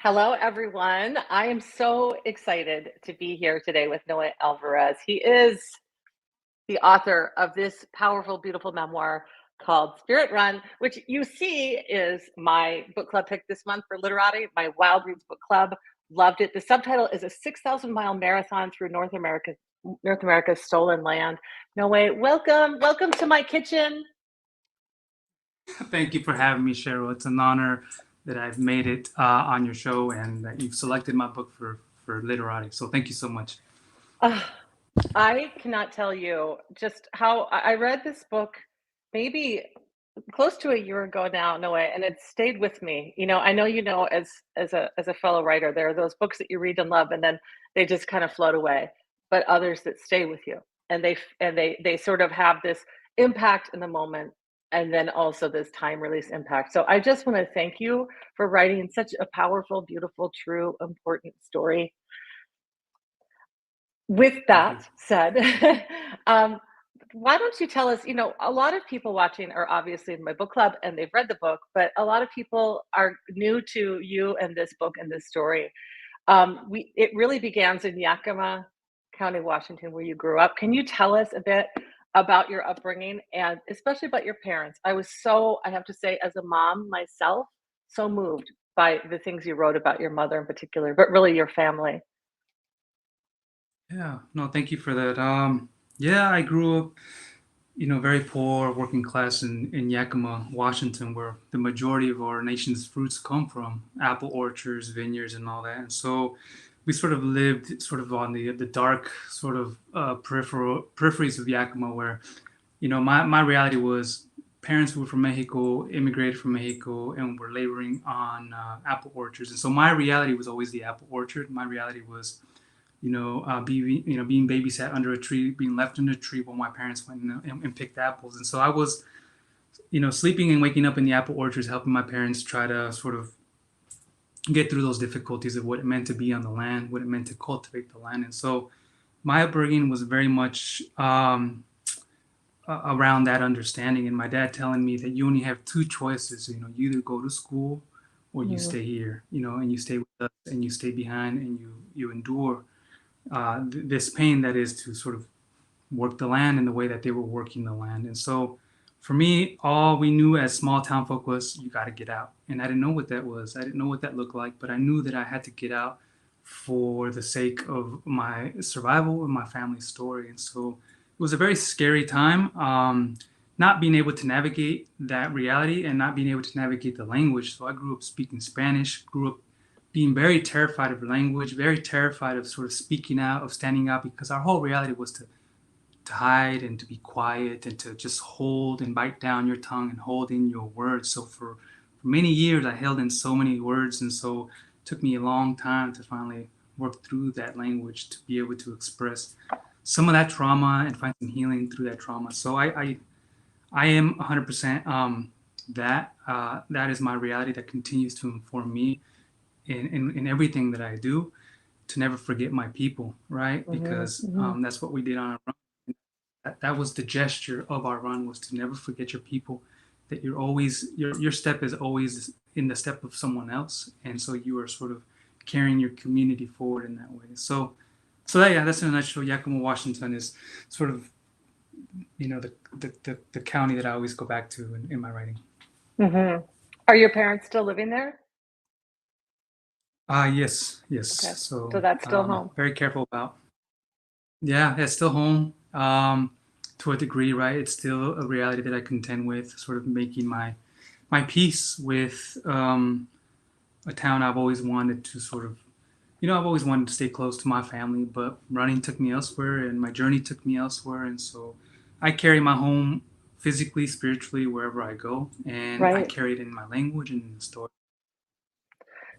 Hello, everyone. I am so excited to be here today with Noé Álvarez. He is the author of this powerful, beautiful memoir called Spirit Run, which you see is my book club pick this month for Literati, my Wild Reads book club. Loved it. The subtitle is a 6,000-mile marathon through North America's stolen land. Noé, welcome to my kitchen. Thank you for having me, Cheryl. It's an honor that I've made it on your show and that you've selected my book for literati. So thank you so much. Uh, I cannot tell you just how I read this book maybe close to a year ago now, Noe, and it stayed with me. I know as a fellow writer, there are those books that you read and love, and then they just kind of float away, but others that stay with you, and they sort of have this impact in the moment, and then also this time release impact. So I just want to thank you for writing such a powerful, beautiful, true, important story. With Thank you. that said, um, why don't you tell us? A lot of people watching are obviously in my book club and they've read the book, but a lot of people are new to you and this book and this story. It really begins in Yakama County, Washington, where you grew up. Can you tell us a bit about your upbringing and especially about your parents? I have to say, as a mom myself, so moved by the things you wrote about your mother in particular, but really your family. Yeah, no, thank you for that. Yeah, I grew up, very poor, working class in Yakima, Washington, where the majority of our nation's fruits come from, apple orchards, vineyards, and all that. And so we sort of lived sort of on the dark sort of peripheries of Yakima, where my reality was parents who were from Mexico immigrated from Mexico and were laboring on apple orchards, and so my reality was always the apple orchard. My reality was being babysat under a tree, being left in a tree while my parents went and picked apples. And so I was, sleeping and waking up in the apple orchards, helping my parents try to sort of get through those difficulties of what it meant to be on the land, what it meant to cultivate the land. And so my upbringing was very much around that understanding. And my dad telling me that you only have two choices. You either go to school or you Mhm. stay here. And you stay with us and you stay behind and you endure this pain that is to sort of work the land in the way that they were working the land. And so for me, all we knew as small town folk was you got to get out. And I didn't know what that was. I didn't know what that looked like, but I knew that I had to get out for the sake of my survival and my family's story. And so it was a very scary time. Not being able to navigate that reality and not being able to navigate the language. So I grew up speaking Spanish, grew up being very terrified of language, very terrified of sort of speaking out, of standing out, because our whole reality was to hide and to be quiet and to just hold and bite down your tongue and hold in your words. So for many years, I held in so many words, and so it took me a long time to finally work through that language to be able to express some of that trauma and find some healing through that trauma. So I am 100% that is my reality that continues to inform me in everything that I do, to never forget my people, right? Mhm, Because mhm. that's what we did on our run. That was the gesture of our run, was to never forget your people. That you're always your step is always in the step of someone else, and so you are sort of carrying your community forward in that way. So that's in a nutshell. Yakima, Washington is sort of the county that I always go back to in my writing. Mhm. Are your parents still living there? Yes, yes. Okay. So So that's still home. very careful about. Yeah, it's still home to a degree, right? It's still a reality that I contend with, sort of making my peace with a town I've always wanted to sort of, I've always wanted to stay close to my family, but running took me elsewhere and my journey took me elsewhere. And so I carry my home physically, spiritually, wherever I go. And I Right. carry it in my language and in the story.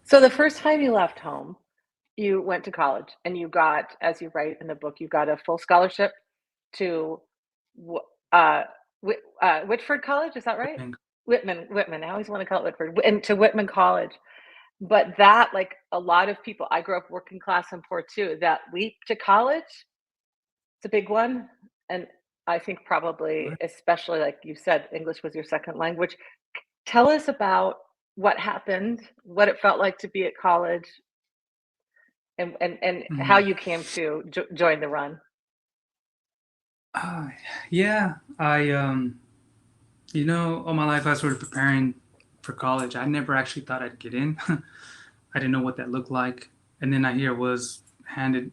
So the first time you left home, you went to college and you got, as you write in the book, you got a full scholarship to Wh- uh, Whitford College. Is that right? Whitman. I always want to call it Whitford, and to Whitman College. But that, like a lot of people, I grew up working class and poor too. That leap to college, it's a big one. And I think probably, especially like you said, English was your second language. Tell us about what happened, what it felt like to be at college, and how Mhm. you came to join the run. Ah, yeah, all my life I was sort of preparing for college. I never actually thought I'd get in. I didn't know what that looked like. And then I here was handed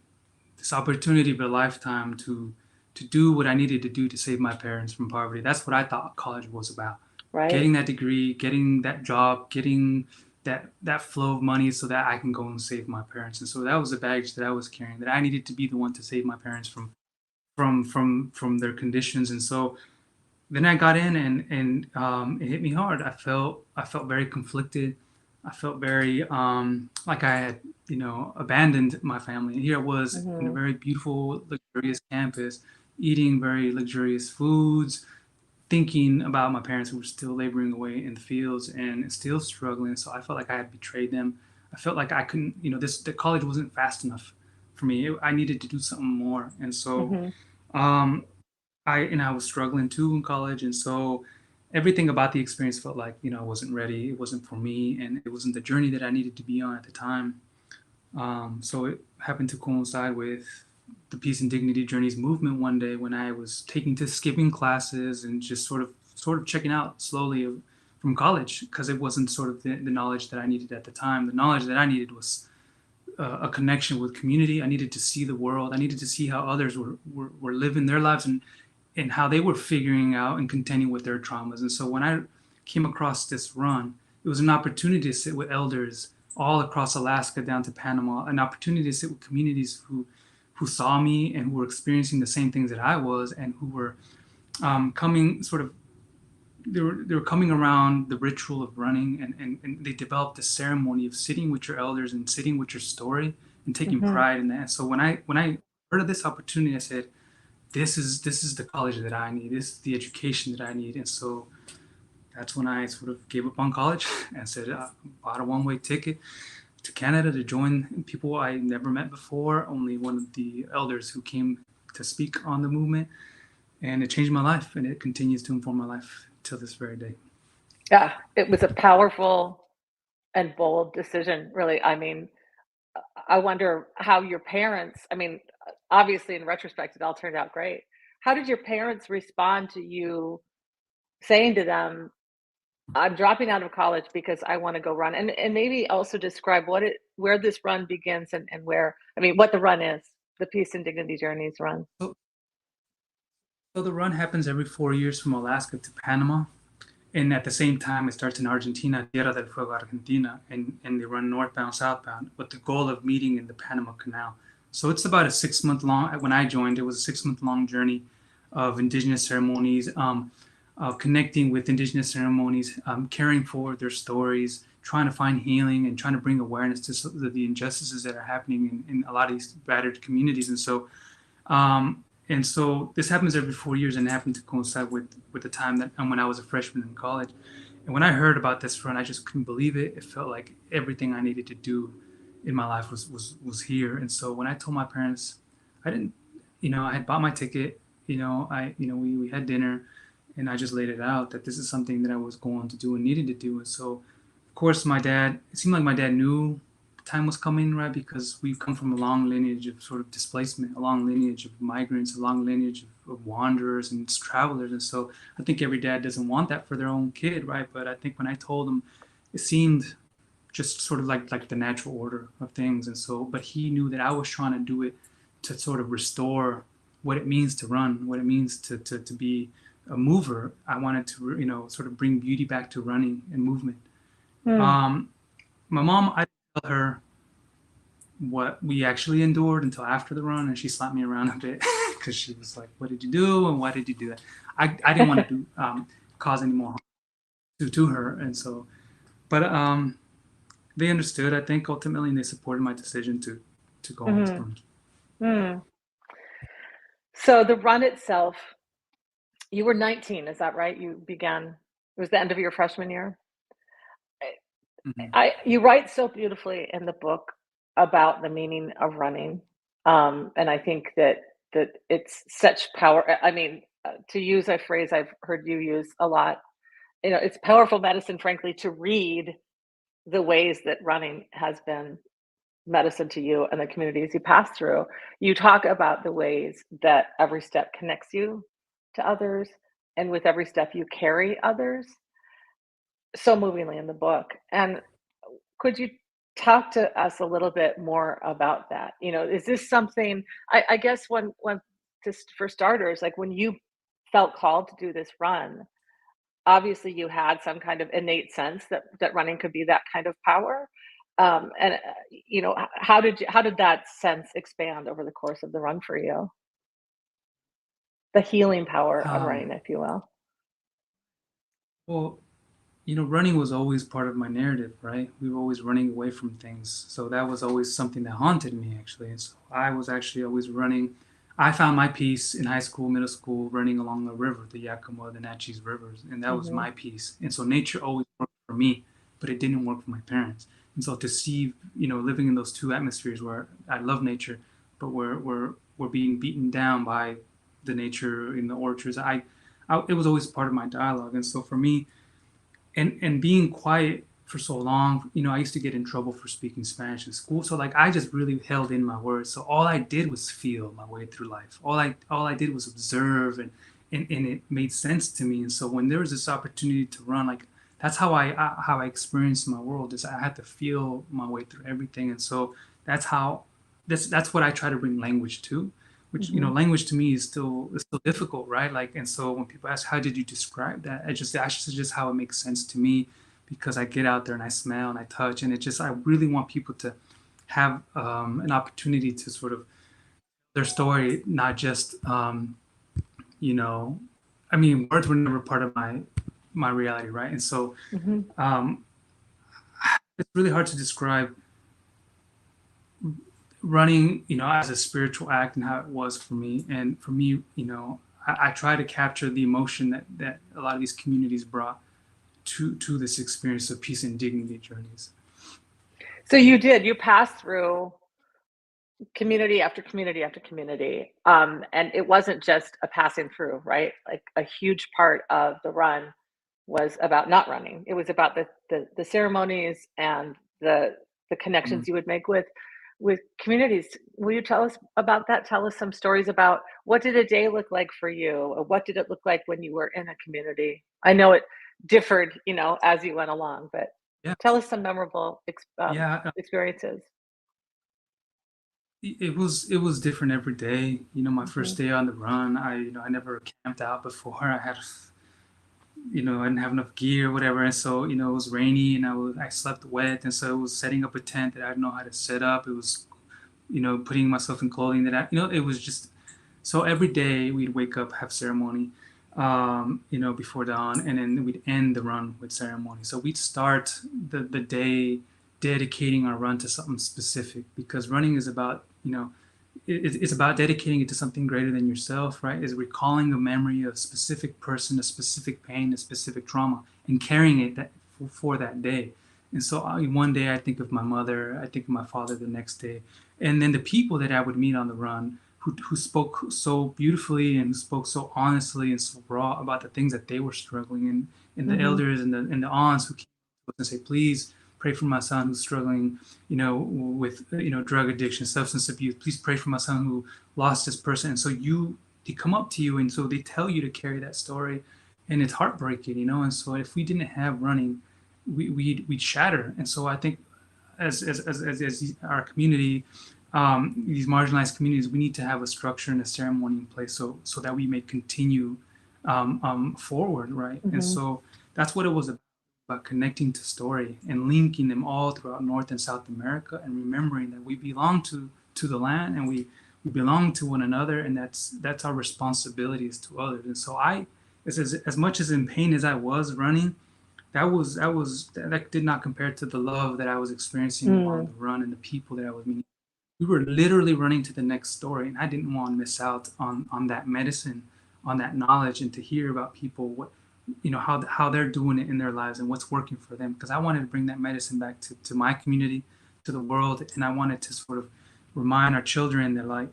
this opportunity of a lifetime to do what I needed to do to save my parents from poverty. That's what I thought college was about. Right. Getting that degree, getting that job, getting that flow of money so that I can go and save my parents. And so that was the baggage that I was carrying, that I needed to be the one to save my parents from their conditions. And so then I got in, and it hit me hard. I felt very conflicted. I felt very like I had abandoned my family. And here I was in a Mhm. very beautiful, luxurious campus, eating very luxurious foods, thinking about my parents who were still laboring away in the fields and still struggling. So I felt like I had betrayed them. I felt like I couldn't, the college wasn't fast enough for me. I needed to do something more. And so Mhm. um, I was struggling too in college, and so everything about the experience felt like I wasn't ready. It wasn't for me, and it wasn't the journey that I needed to be on at the time. So it happened to coincide with the Peace and Dignity Journeys movement one day when I was taking to skipping classes and just sort of checking out slowly from college because it wasn't sort of the knowledge that I needed at the time. The knowledge that I needed was a connection with community. I needed to see the world. I needed to see how others were living their lives and how they were figuring out and contending with their traumas. And so when I came across this run, it was an opportunity to sit with elders all across Alaska down to Panama, an opportunity to sit with communities who saw me and who were experiencing the same things that I was and who were coming sort of they were coming around the ritual of running, and they developed the ceremony of sitting with your elders and sitting with your story and taking Mhm. pride in that. So when I heard of this opportunity, I said, this is the college that I need. This is the education that I need. And so that's when I sort of gave up on college and said, bought a one-way ticket to Canada to join people I never met before, only one of the elders who came to speak on the movement. And it changed my life, and it continues to inform my life till this very day. Yeah, it was a powerful and bold decision, really. I mean, I wonder how your parents, I mean, obviously in retrospect, it all turned out great. How did your parents respond to you saying to them, "I'm dropping out of college because I wanna go run," and maybe also describe where this run begins and where, I mean, what the run is, the Peace and Dignity Journeys run. So, so the run happens every 4 years from Alaska to Panama. And at the same time, it starts in Argentina, Tierra del Fuego, Argentina, and they run northbound, southbound, with the goal of meeting in the Panama Canal. So it's about a 6 month long. When I joined, it was a 6 month long journey of indigenous ceremonies, connecting with indigenous ceremonies, caring for their stories, trying to find healing, and trying to bring awareness to the injustices that are happening in a lot of these battered communities. And so this happens every 4 years, and it happened to coincide with the time that when I was a freshman in college. And when I heard about this run, I just couldn't believe it. It felt like everything I needed to do in my life was here. And so when I told my parents, I didn't, I had bought my ticket. We had dinner, and I just laid it out that this is something that I was going to do and needed to do. And so, of course, my dad. It seemed like my dad knew time was coming, right? Because we've come from a long lineage of sort of displacement, a long lineage of migrants, a long lineage of wanderers and travelers. And so I think every dad doesn't want that for their own kid, right? But I think when I told him, it seemed just sort of like the natural order of things. And so, but he knew that I was trying to do it to sort of restore what it means to run, what it means to be a mover. I wanted to, sort of bring beauty back to running and movement. Hmm. Um, my mom, I tell her what we actually endured until after the run, and she slapped me around a bit because she was like, "What did you do? And why did you do that?" I didn't want to do cause any more harm to her, and so, but they understood. I think ultimately, and they supported my decision to go on this Mhm. run. Mm. So the run itself, you were 19, is that right? You began, it was the end of your freshman year? Hmm. You write so beautifully in the book about the meaning of running, and I think that it's such power. I mean, to use a phrase I've heard you use a lot, it's powerful medicine, frankly, to read the ways that running has been medicine to you and the communities you pass through. You talk about the ways that every step connects you to others, and with every step you carry others so movingly in the book. And could you talk to us a little bit more about that? You know, is this something I guess when just for starters, like when you felt called to do this run, obviously you had some kind of innate sense that running could be that kind of power. And you know, how did that sense expand over the course of the run for you? The healing power of running, Um, if you will. well, running was always part of my narrative, right? We were always running away from things. So that was always something that haunted me, actually. And so I was actually always running. I found my peace in high school, middle school, running along the river, the Yakama, the Natchez rivers. And that was Hmm. my peace. And so nature always worked for me, but it didn't work for my parents. And so to see, living in those two atmospheres where I love nature, but we're being beaten down by the nature in the orchards, it was always part of my dialogue. And so for me, and being quiet for so long, I used to get in trouble for speaking Spanish in school. So like I just really held in my words. So all I did was feel my way through life. All I did was observe, and it made sense to me. And so when there was this opportunity to run, like that's how I experienced my world, is I had to feel my way through everything. And so that's how that's what I try to bring language to, which Hmm. language to me is still difficult, right? Like, and so when people ask how did you describe that, that's just how it makes sense to me, because I get out there and I smell and I touch, and I really want people to have an opportunity to sort of their story, not just you know I mean, words were never part of my reality, right? And so Hmm. um it's really hard to describe running, as a spiritual act and how it was for me. And for me, I try to capture the emotion that a lot of these communities brought to this experience of peace and dignity journeys. So you passed through community after community after community. And it wasn't just a passing through, right? Like a huge part of the run was about not running. It was about the ceremonies and the Mm. connections you would make with communities. Will you tell us about that? Tell us some stories about what did a day look like for you, or what did it look like when you were in a community? I know it differed, as you went along, but Yeah, tell us some memorable yeah. experiences. It was different every day. My Hmm. first day on the run, I never camped out before. I didn't have enough gear, or whatever, and so it was rainy, and I slept wet, and so it was setting up a tent that I didn't know how to set up. It was putting myself in clothing that it was just so every day we'd wake up, have ceremony, before dawn, and then we'd end the run with ceremony. So we'd start the day dedicating our run to something specific, because running is about, it's about dedicating it to something greater than yourself, right? Is recalling a memory of a specific person, a specific pain, a specific trauma, and carrying it for that day. And so one day I think of my mother, I think of my father the next day, and then the people that I would meet on the run who spoke so beautifully and who spoke so honestly and so raw about the things that they were struggling in, and the Hmm. elders and the aunts who came up and say, please pray for my son who's struggling, with drug addiction, substance abuse. Please pray for my son who lost this person. And so they come up to you, and so they tell you to carry that story, and it's heartbreaking, And so if we didn't have running, we'd shatter. And so I think as our community, these marginalized communities, we need to have a structure and a ceremony in place so that we may continue forward, right? And Hmm. so that's what it was about, connecting to story and linking them all throughout North and South America, and remembering that we belong to the land, and we belong to one another, and that's our responsibilities to others. And so as much as in pain as I was running, that did not compare to the love that I was experiencing along the Mm. run and the people that I was meeting. We were literally running to the next story, and I didn't want to miss out on that medicine, on that knowledge, and to hear about people, what how they're doing it in their lives and what's working for them, because I wanted to bring that medicine back to my community, to the world. And I wanted to sort of remind our children that, like,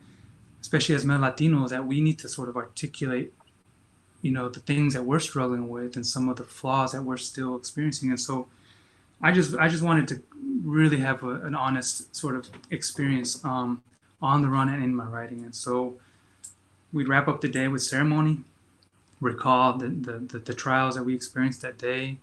especially as male Latinos, that we need to sort of articulate the things that we're struggling with and some of the flaws that we're still experiencing. And so I just wanted to really have an honest sort of experience on the run and in my writing. And so we'd wrap up the day with ceremony, recall the trials that we experienced that day,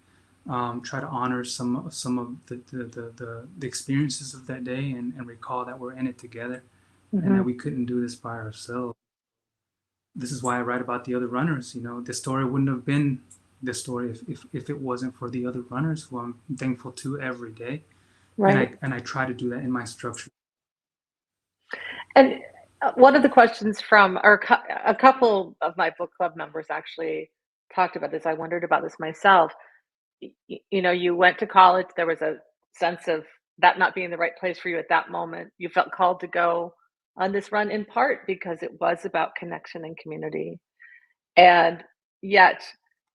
try to honor some of the experiences of that day, and recall that we're in it together and that Hmm. we couldn't do this by ourselves. This is why I write about the other runners. The story wouldn't have been this story if it wasn't for the other runners who I'm thankful to every day. And Right. I try to do that in my structure. And one of the questions from, a couple of my book club members actually talked about this. I wondered about this myself. You went to college. There was a sense of that not being the right place for you at that moment. You felt called to go on this run in part because it was about connection and community. And yet,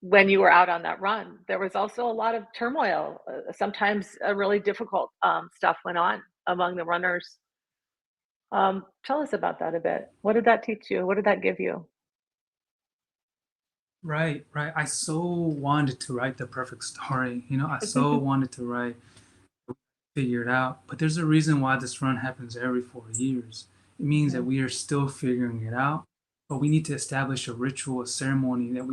when you were out on that run, there was also a lot of turmoil. Sometimes really difficult stuff went on among the runners. Tell us about that a bit. What did that teach you? What did that give you? Right, right. I so wanted to write the perfect story. I so wanted to write figure it out. But there's a reason why this run happens every 4 years. It means that Mhm. we are still figuring it out, but we need to establish a ritual, a ceremony that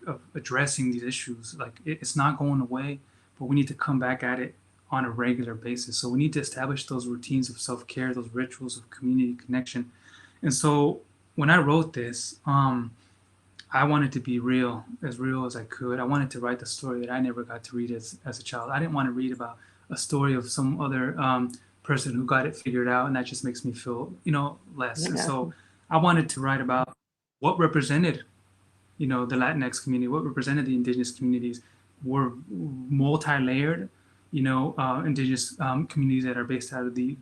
of addressing these issues. Like it's not going away, but we need to come back at it on a regular basis. So we need to establish those routines of self care, those rituals of community connection. And so when I wrote this, I wanted to be real as I could. I wanted to write the story that I never got to read as a child. I didn't want to read about a story of some other person who got it figured out, and that just makes me feel, less. And Yeah. so I wanted to write about what represented, the Latinx community, what represented the indigenous communities, were multi-layered, indigenous communities that are based out of the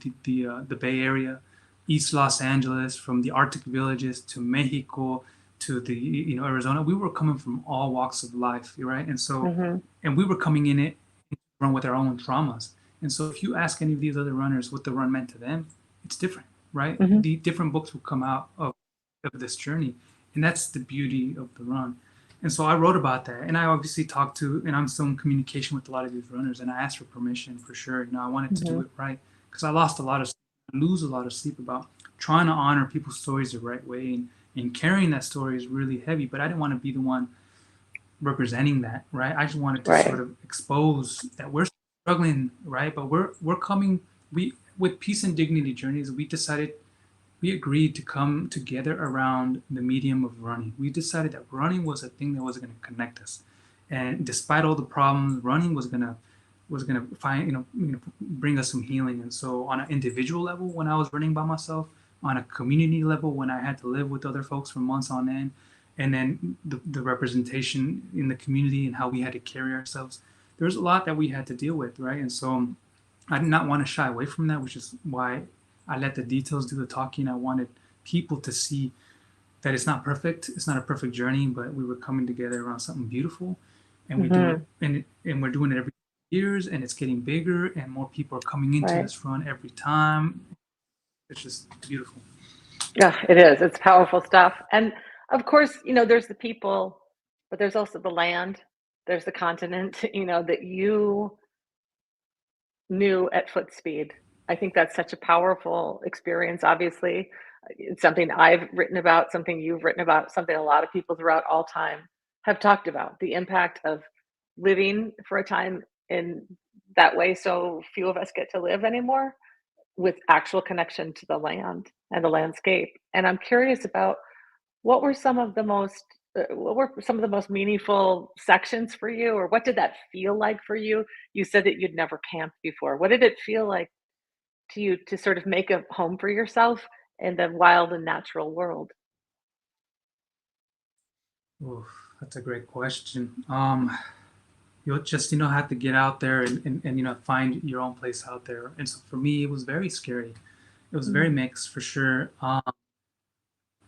Bay Area, East Los Angeles, from the Arctic villages to Mexico to the Arizona. We were coming from all walks of life, right? And so, Hmm. and we were coming in it run with our own traumas. And so, if you ask any of these other runners what the run meant to them, it's different, right? Hmm. The different books will come out of this journey, and that's the beauty of the run. And so I wrote about that, and I obviously talked to, and I'm still in communication with a lot of these runners, and I asked for permission for sure. I wanted to do Hmm. it right because I lost a lot of, lose a lot of sleep about trying to honor people's stories the right way, and carrying that story is really heavy. But I didn't want to be the one representing that, right? I just wanted to sort Right. of expose that we're struggling, right? But we're coming, we with peace and dignity journeys, we agreed to come together around the medium of running. We decided that running was a thing that was going to connect us, and despite all the problems, running was gonna find bring us some healing. And so on an individual level, when I was running by myself, on a community level, when I had to live with other folks for months on end, and then the representation in the community and how we had to carry ourselves, there's a lot that we had to deal with, right? And so I did not want to shy away from that, which is why I let the details do the talking. I wanted people to see that it's not perfect. It's not a perfect journey, but we were coming together around something beautiful, and we do it, Hmm. and we're doing it every years, and it's getting bigger, and more people are coming into Right. this run every time. It's just beautiful. Yeah, it is. It's powerful stuff. And of course, there's the people, but there's also the land, there's the continent, that you knew at foot speed. I think that's such a powerful experience, obviously. It's something I've written about, something you've written about, something a lot of people throughout all time have talked about the impact of living for a time in that way so few of us get to live anymore with actual connection to the land and the landscape. And I'm curious about what were some of the most meaningful sections for you, or what did that feel like for you? You said that you'd never camped before. What did it feel like to you to sort of make a home for yourself in the wild and natural world? Oof, that's a great question. You'll just have to get out there and find your own place out there. And so for me, it was very scary. It was very Mm, mixed for sure.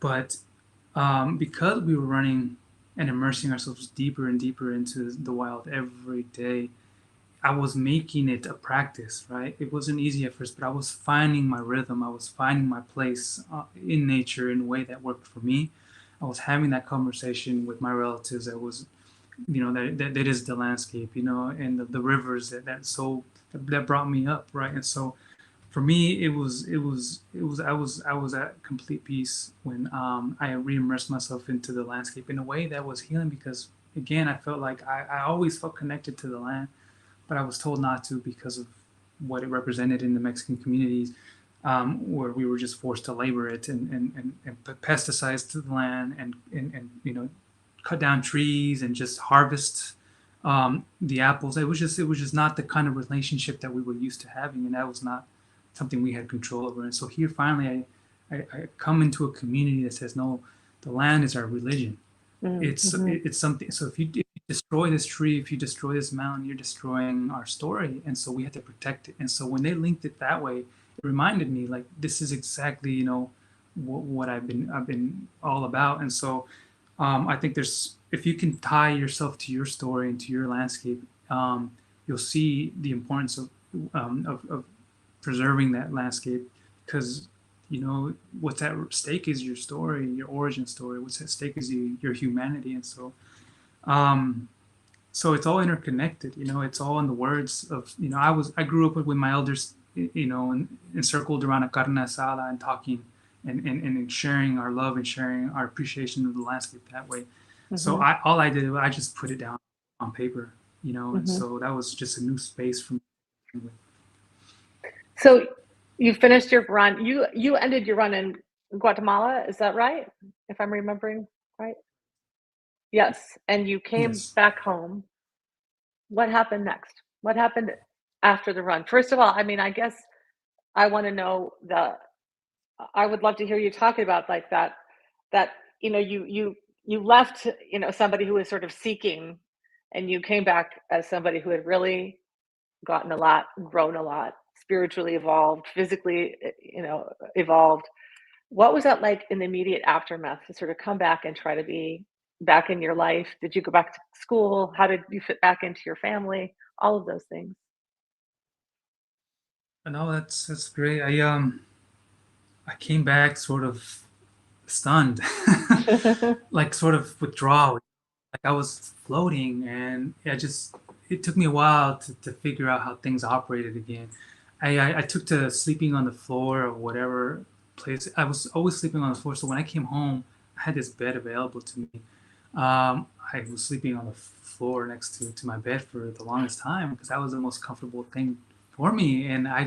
But because we were running and immersing ourselves deeper and deeper into the wild every day, I was making it a practice, right? It wasn't easy at first, but I was finding my rhythm. I was finding my place in nature in a way that worked for me. I was having that conversation with my relatives that was that is the landscape, and the rivers that brought me up, right? And so for me, I was at complete peace when I re-immersed myself into the landscape in a way that was healing, because again, I felt like I always felt connected to the land, but I was told not to because of what it represented in the Mexican communities, where we were just forced to labor it and put pesticides to the land and cut down trees and just harvest the apples. It was just not the kind of relationship that we were used to having, and that was not something we had control over. And so here finally I come into a community that says, no, the land is our religion. Mm-hmm. It's something. So if you destroy this tree, if you destroy this mountain, you're destroying our story, and so we have to protect it. And so when they linked it that way, it reminded me, like, this is exactly what I've been all about. And so I think there's, if you can tie yourself to your story and to your landscape, you'll see the importance of preserving that landscape, because what's at stake is your story, your origin story. What's at stake is your humanity. And um, so it's all interconnected. It's all in the words of, I grew up with my elders, and encircled around a carne asada and talking and sharing our love and sharing our appreciation of the landscape that way. So Mm-hmm. all I did was I just put it down on paper, and Mm-hmm. so that was just a new space for me. So you finished your run. You ended your run in Guatemala, is that right? If I'm remembering right? Yes, and you came Yes. back home. What happened next? What happened after the run? First of all, I mean, I guess I wanna know the I would love to hear you talking about, like, that, you left, somebody who was sort of seeking, and you came back as somebody who had really gotten a lot, grown a lot, spiritually evolved, physically, evolved. What was that like in the immediate aftermath to sort of come back and try to be back in your life? Did you go back to school? How did you fit back into your family? All of those things. No, that's great. I came back sort of stunned, like sort of withdrawal. Like I was floating, and it took me a while to figure out how things operated again. I took to sleeping on the floor or whatever place. I was always sleeping on the floor. So when I came home, I had this bed available to me. I was sleeping on the floor next to my bed for the longest time because that was the most comfortable thing for me. And I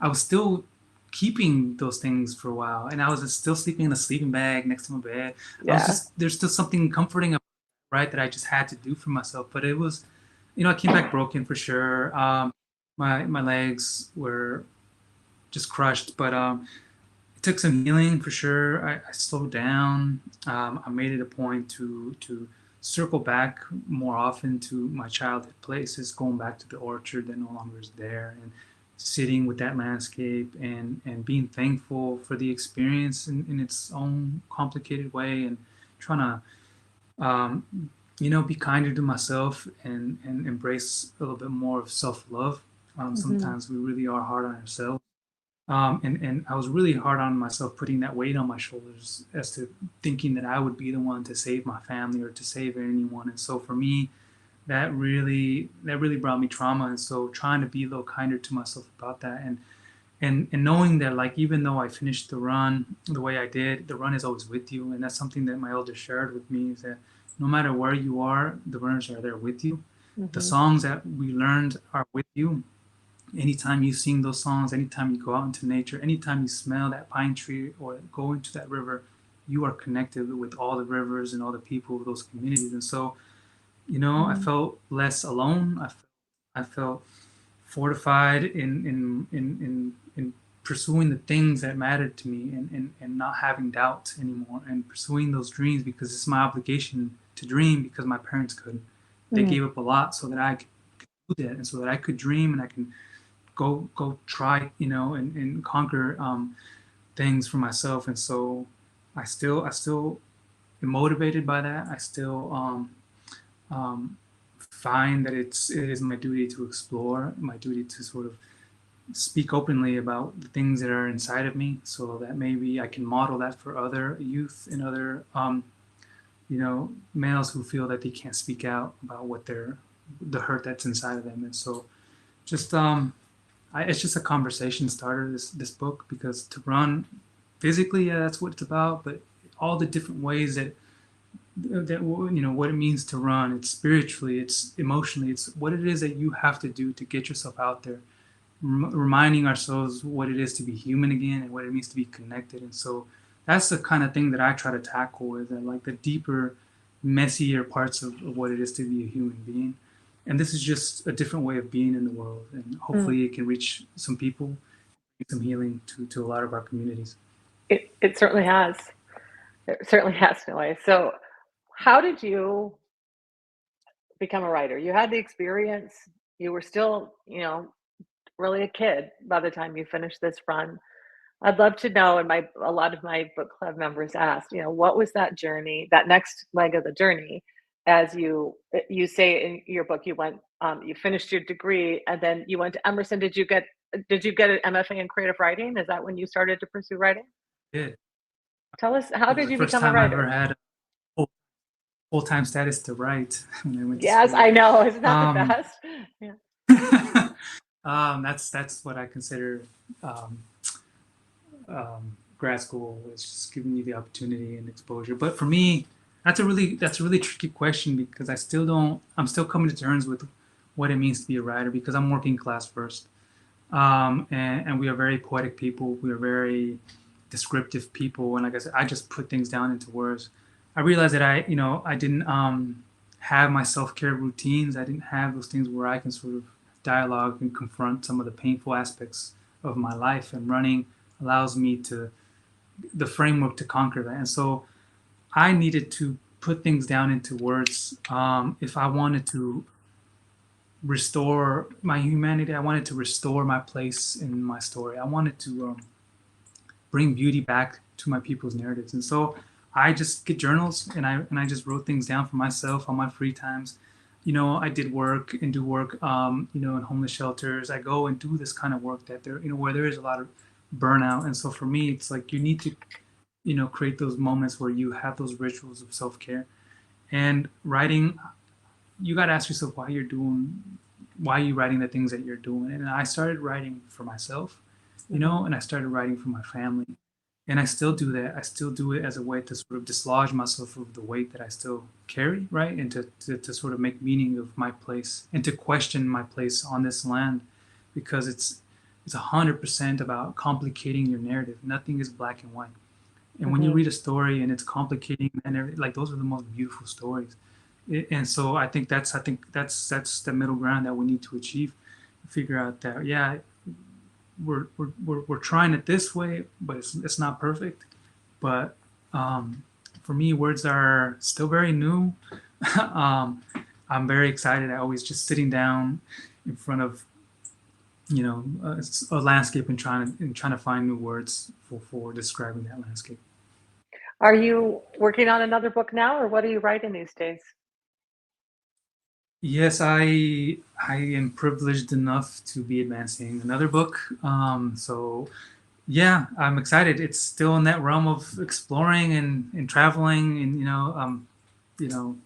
was still keeping those things for a while, and I was still sleeping in a sleeping bag next to my bed. Yeah. There's still something comforting, right, that I just had to do for myself. But it was, I came back broken for sure. My legs were just crushed, but it took some healing for sure. I slowed down. I made it a point to circle back more often to my childhood places, going back to the orchard that no longer is there, and sitting with that landscape and being thankful for the experience in its own complicated way, and trying to be kinder to myself and embrace a little bit more of self-love. Mhm. Sometimes we really are hard on ourselves. And I was really hard on myself, putting that weight on my shoulders as to thinking that I would be the one to save my family or to save anyone. And so for me, that really brought me trauma. And so trying to be a little kinder to myself about that, and knowing that, like, even though I finished the run the way I did, the run is always with you. And that's something that my elders shared with me, is that no matter where you are, the runners are there with you. The Mhm. songs that we learned are with you. Anytime you sing those songs, anytime you go out into nature, anytime you smell that pine tree or go into that river, you are connected with all the rivers and all the people of those communities. And so, I Mhm. felt less alone. I felt fortified in pursuing the things that mattered to me, and not having doubt anymore, and pursuing those dreams because it's my obligation to dream, because my parents couldn't. They Mhm. gave up a lot so that I could do that, and so that I could dream and I can go try, and conquer things for myself. And so I still am motivated by that. I still um, find that it is my duty to explore, my duty to sort of speak openly about the things that are inside of me, so that maybe I can model that for other youth and other males who feel that they can't speak out about the hurt that's inside of them. And so just it's just a conversation starter, this book, because to run physically, yeah, that's what it's about, but all the different ways that what it means to run, it's spiritually, it's emotionally, it's what it is that you have to do to get yourself out there, reminding ourselves what it is to be human again and what it means to be connected. And so that's the kind of thing that I try to tackle with, and like the deeper, messier parts of what it is to be a human being. And this is just a different way of being in the world, and Mm. hopefully it can reach some people, some healing to a lot of our communities. It certainly has. It certainly has, Noé. So, how did you become a writer? You had the experience. You were still, really a kid by the time you finished this run. I'd love to know, and a lot of my book club members asked, what was that journey, that next leg of the journey, as you say in your book, you finished your degree and then you went to Emerson. Did you get an MFA in creative writing? Is that when you started to pursue writing? It Tell us, how was did the you first become a time I ever writer? had a full-time status to write when I went to Yes, school. I know. Isn't that the Um, best? Yeah. that's what I consider um, grad school, is just giving you the opportunity and exposure. But for me, that's a really tricky question, because I'm still coming to terms with what it means to be a writer, because I'm working class first. And we are very poetic people. We are very descriptive people. And like I said, I just put things down into words. I realized that I didn't have my self-care routines. I didn't have those things where I can sort of dialogue and confront some of the painful aspects of my life. And running allows me the framework to conquer that. And so I needed to put things down into words if I wanted to restore my humanity. I wanted to restore my place in my story. I wanted to bring beauty back to my people's narratives. And so I just get journals, and I just wrote things down for myself on my free times. I did work and do work, in homeless shelters. I go and do this kind of work that where there is a lot of burnout. And so for me, it's like you need to, create those moments where you have those rituals of self care. And writing, you got to ask yourself why are you writing the things that you're doing. And I started writing for myself, Hmm. and I started writing for my family. And I still do that. I still do it as a way to sort of dislodge myself of the weight that I still carry, right? And to sort of make meaning of my place, and to question my place on this land, because it's 100% about complicating your narrative. Nothing is black and white. And when you Hmm. read a story and it's complicating and like, those are the most beautiful stories. And so I think that's the middle ground that we need to achieve. Figure out that, yeah, we're trying it this way, but it's not perfect. But for me, words are still very new. um, I'm very excited. I always just sitting down in front of a landscape, and trying to find new words for describing that landscape. Are you working on another book now, or what are you writing these days? Yes, I am privileged enough to be advancing another book. So yeah, I'm excited. It's still in that realm of exploring and traveling, and you know,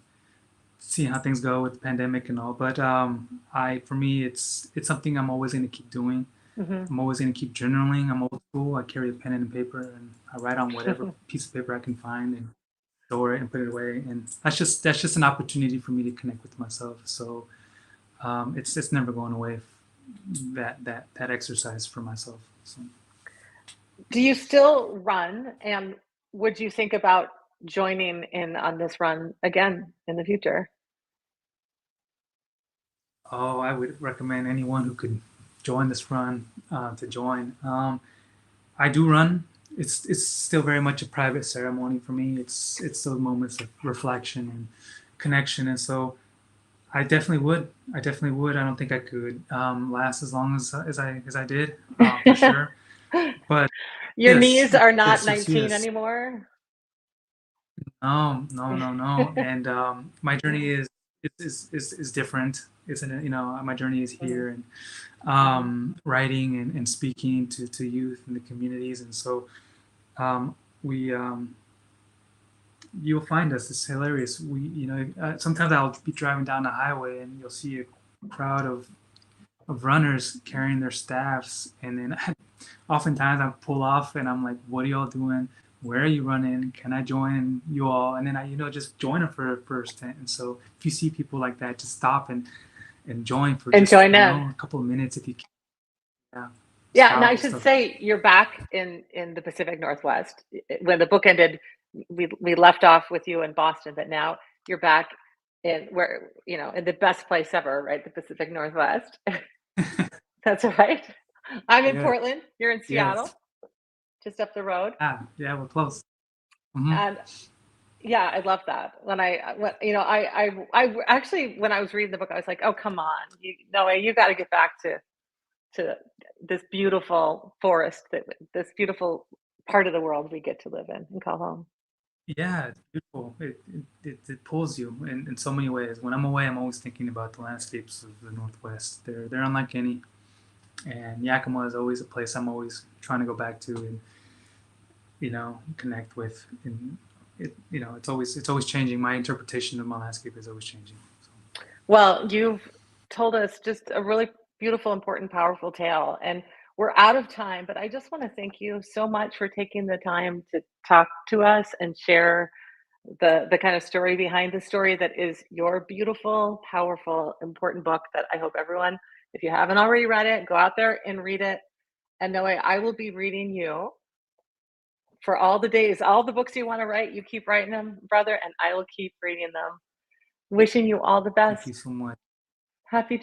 seeing how things go with the pandemic and all. But I for me, it's something I'm always going to keep doing. Hmm. I'm always going to keep journaling. I'm old school. I carry a pen and paper, and I write on whatever piece of paper I can find, and store it and put it away. And that's just an opportunity for me to connect with myself. So it's never going away. That exercise for myself. So. Do you still run? And would you think about joining in on this run again in the future? Oh, I would recommend anyone who could join this run to join. I do run. It's still very much a private ceremony for me. It's those moments of reflection and connection, and so I definitely would. I definitely would. I don't think I could last as long as I did, for sure. But Your yes, knees are not yes, yes, 19 yes. anymore? No, no, no, no. And my journey is different. Isn't it? My journey is Mhm, here, and mhm. writing and speaking to youth and the communities. And so um, we you'll find us. It's hilarious. Sometimes I'll be driving down the highway and you'll see a crowd of runners carrying their staffs, and then oftentimes I pull off and I'm like, "What are y'all doing? Where are you running? Can I join you all?" And then I just join them for a stint. And so if you see people like that, just stop and join for And just join in. a couple of minutes if you can. Yeah, it's Yeah, and I powerful should stuff. say you're back in the Pacific Northwest. When the book ended, we left off with you in Boston, but now you're back in where, in the best place ever, right? The Pacific Northwest. That's right. I'm in Yeah. Portland, you're in Seattle, Yes. just up the road. Yeah, we're close. Hmm. And yeah, I love that. I actually, when I was reading the book, I was like, "Oh, come on. No way, you gotta get back to this beautiful forest, this beautiful part of the world we get to live in and call home." Yeah, it's beautiful. It pulls you in so many ways. When I'm away, I'm always thinking about the landscapes of the Northwest. They're unlike any. And Yakima is always a place I'm always trying to go back to and connect with. And it's always changing. My interpretation of my landscape is always changing. So, Well, you've told us just a really beautiful, important, powerful tale, and we're out of time, but I just want to thank you so much for taking the time to talk to us and share the kind of story behind the story that is your beautiful, powerful, important book that I hope everyone, if you haven't already read it, go out there and read it. And Noe, I will be reading you for all the days, all the books you want to write. You keep writing them, brother, and I will keep reading them. Wishing you all the thank you best. so much. Happy